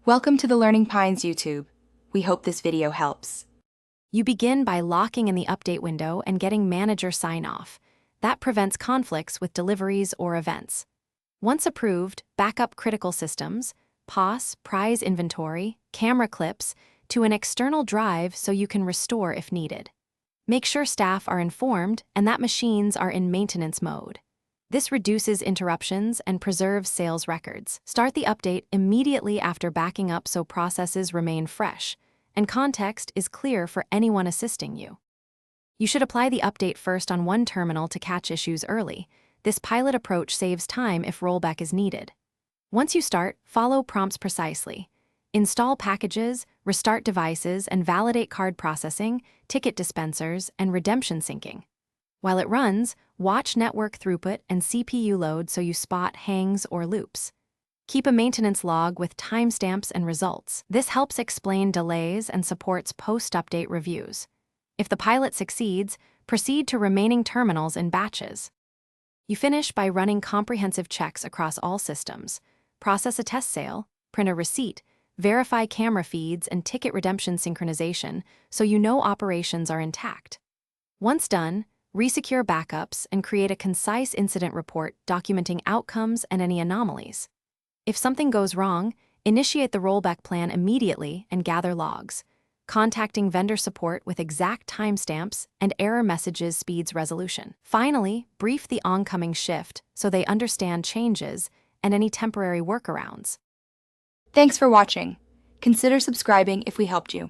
Welcome to the Learning Pines YouTube. We hope this video helps. You begin by locking in the update window and getting manager sign-off. That prevents conflicts with deliveries or events. Once approved, backup critical systems, POS, prize inventory, camera clips, to an external drive so you can restore if needed. Make sure staff are informed and that machines are in maintenance mode. This reduces interruptions and preserves sales records. Start the update immediately after backing up so processes remain fresh, and context is clear for anyone assisting you. You should apply the update first on one terminal to catch issues early. This pilot approach saves time if rollback is needed. Once you start, follow prompts precisely. Install packages, restart devices, and validate card processing, ticket dispensers, and redemption syncing. While it runs, watch network throughput and CPU load so you spot hangs or loops. Keep a maintenance log with timestamps and results. This helps explain delays and supports post-update reviews. If the pilot succeeds, proceed to remaining terminals in batches. You finish by running comprehensive checks across all systems. Process a test sale, print a receipt, verify camera feeds and ticket redemption synchronization so you know operations are intact. Once done, resecure backups and create a concise incident report documenting outcomes and any anomalies. If something goes wrong, initiate the rollback plan immediately and gather logs. Contacting vendor support with exact timestamps and error messages speeds resolution. Finally, brief the oncoming shift so they understand changes and any temporary workarounds. Thanks for watching. Consider subscribing if we helped you.